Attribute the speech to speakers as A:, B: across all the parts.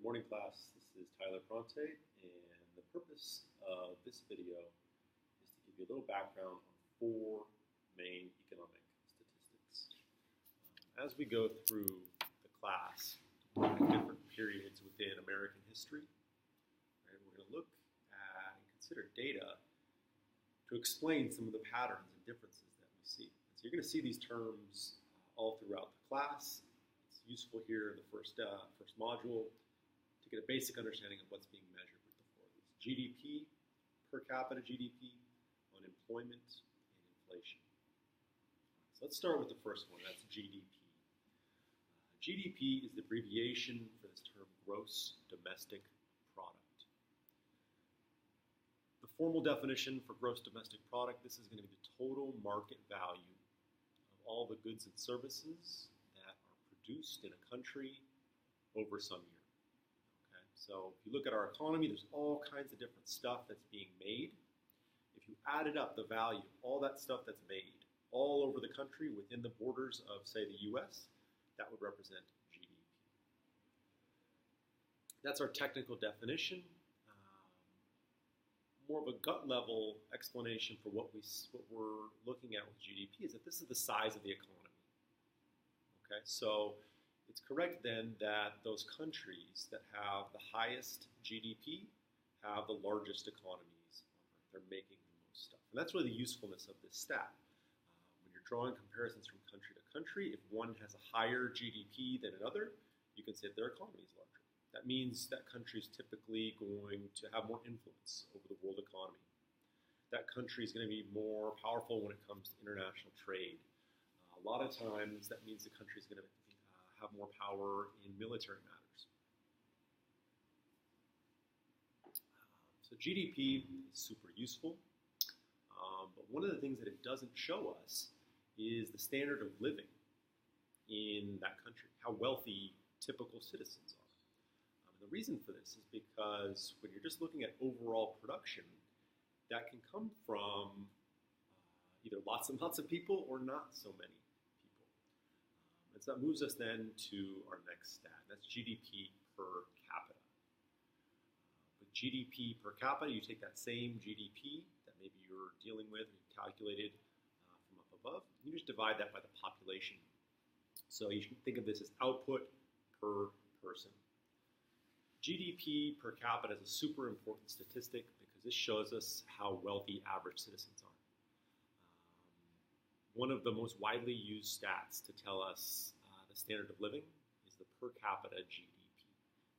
A: Good morning, class. This is Tyler Pronte, and the purpose of this video is to give you a little background on four main economic statistics. As we go through the class, different periods within American history, right, we're going to look at and consider data to explain some of the patterns and differences that we see. And so you're going to see these terms all throughout the class. It's useful here in the first module to get a basic understanding of what's being measured with the four of these. GDP, per capita GDP, unemployment, and inflation. So let's start with the first one, that's GDP. GDP is the abbreviation for this term gross domestic product. The formal definition for gross domestic product, this is going to be the total market value of all the goods and services that are produced in a country over some year. Okay? So if you look at our economy, there's all kinds of different stuff that's being made. If you added up the value, all that stuff that's made all over the country within the borders of, say, the US, that would represent GDP. That's our technical definition. More of a gut level explanation for what we're looking at with GDP is that this is the size of the economy. Okay, so it's correct then that those countries that have the highest GDP have the largest economies on Earth. They're making the most stuff. And that's really the usefulness of this stat. When you're drawing comparisons from country to country, if one has a higher GDP than another, you can say that their economy is larger. That means that country is typically going to have more influence over the world economy. That country is going to be more powerful when it comes to international trade. A lot of times that means the country is going to have more power in military matters. So GDP is super useful, but one of the things that it doesn't show us is the standard of living in that country, how wealthy typical citizens are. The reason for this is because when you're just looking at overall production, that can come from either lots and lots of people or not so many people. And so that moves us then to our next stat. That's GDP per capita. With GDP per capita, you take that same GDP that maybe you're dealing with or you calculated from up above, and you just divide that by the population. So you can think of this as output per person. GDP per capita is a super important statistic because this shows us how wealthy average citizens are. One of the most widely used stats to tell us the standard of living is the per capita GDP.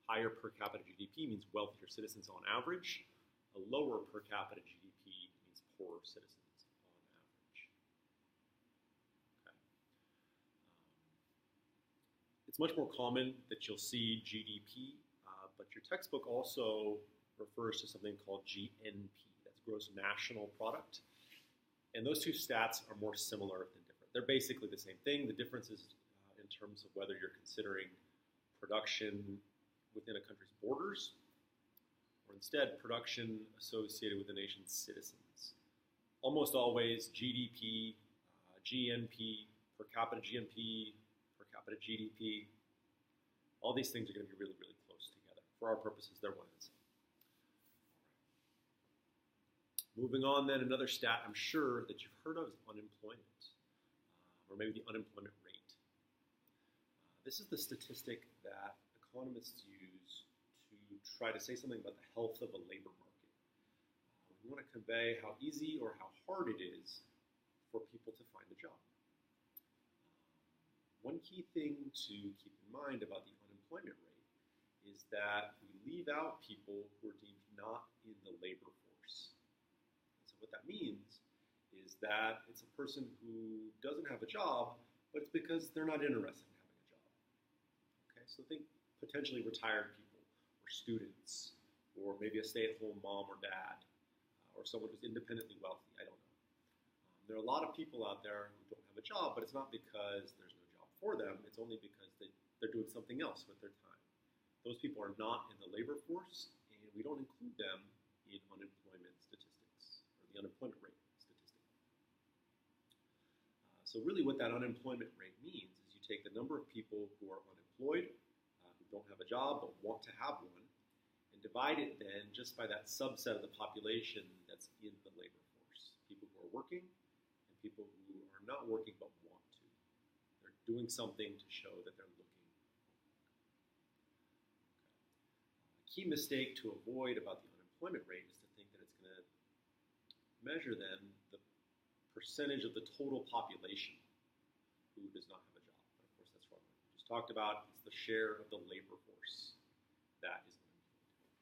A: Higher per capita GDP means wealthier citizens on average. A lower per capita GDP means poorer citizens on average. Okay. It's much more common that you'll see GDP, but your textbook also refers to something called GNP, that's gross national product. And those two stats are more similar than different. They're basically the same thing. The difference is in terms of whether you're considering production within a country's borders or instead production associated with the nation's citizens. Almost always GDP, GNP, per capita GNP, per capita GDP, all these things are going to be really, really close together. For our purposes, they're one and the same. Moving on then, another stat I'm sure that you've heard of is unemployment, or maybe the unemployment rate. This is the statistic that economists use to try to say something about the health of a labor market. We want to convey how easy or how hard it is for people to find a job. One key thing to keep in mind about the unemployment rate is that we leave out people who are deemed not in the labor force. And so what that means is that it's a person who doesn't have a job, but it's because they're not interested in having a job. Okay, so think potentially retired people or students or maybe a stay-at-home mom or dad or someone who's independently wealthy, I don't know. There are a lot of people out there who don't have a job, but it's not because there's no job for them, it's only because they're doing something else with their time. Those people are not in the labor force, and we don't include them in unemployment statistics, or the unemployment rate statistic. So really what that unemployment rate means is you take the number of people who are unemployed, who don't have a job but want to have one, and divide it then just by that subset of the population that's in the labor force. People who are working and people who are not working but want to. They're doing something to show that they're looking. A key mistake to avoid about the unemployment rate is to think that it's going to measure then the percentage of the total population who does not have a job. But of course, that's wrong. We just talked about it's the share of the labor force that is unemployed.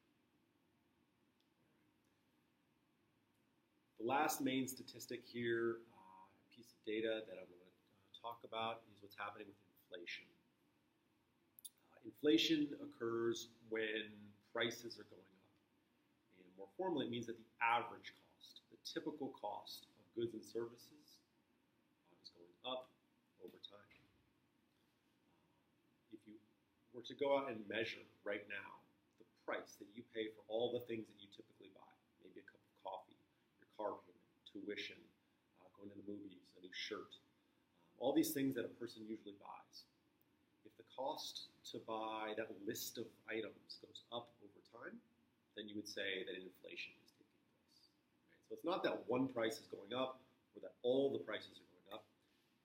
A: The last main statistic here, a piece of data that I want to talk about is what's happening with inflation. Inflation occurs when prices are going up. And more formally, it means that the average cost, the typical cost of goods and services is going up over time. If you were to go out and measure right now the price that you pay for all the things that you typically buy, maybe a cup of coffee, your car payment, tuition, going to the movies, a new shirt, all these things that a person usually buys. If the cost to buy that list of items goes up over time, then you would say that inflation is taking place. Right? So it's not that one price is going up or that all the prices are going up.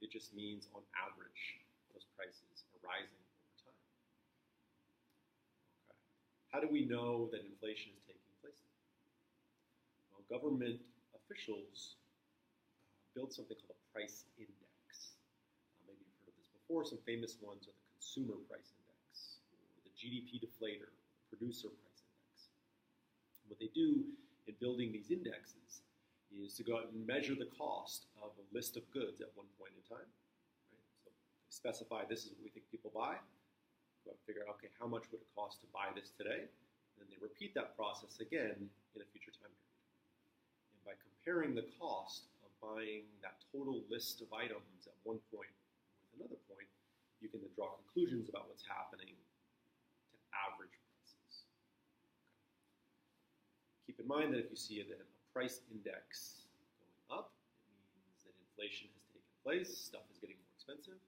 A: It just means on average those prices are rising over time. Okay. How do we know that inflation is taking place? Well, government officials build something called a price index. Maybe you've heard of this before. Some famous ones are the Consumer Price Index, or the GDP Deflator, or the Producer Price Index. What they do in building these indexes is to go out and measure the cost of a list of goods at one point in time. Right? So they specify this is what we think people buy. Go out and figure out, okay, how much would it cost to buy this today? And then they repeat that process again in a future time period. And by comparing the cost of buying that total list of items at one point with another point, you can then draw conclusions about what's happening to average prices. Okay. Keep in mind that if you see a price index going up, it means that inflation has taken place, stuff is getting more expensive.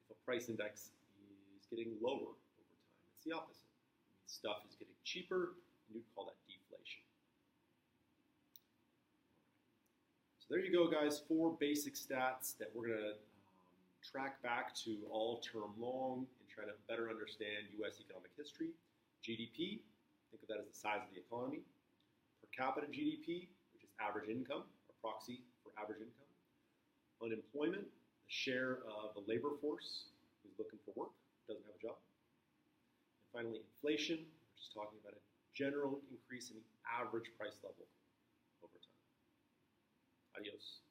A: If a price index is getting lower over time, it's the opposite. It means stuff is getting cheaper, and you'd call that deflation. So there you go, guys, 4 basic stats that we're going to track back to all term long and try to better understand U.S. economic history. GDP, think of that as the size of the economy. Per capita GDP, which is average income, or proxy for average income. Unemployment, the share of the labor force who's looking for work, doesn't have a job. And finally, inflation, which is talking about a general increase in the average price level over time. Adios.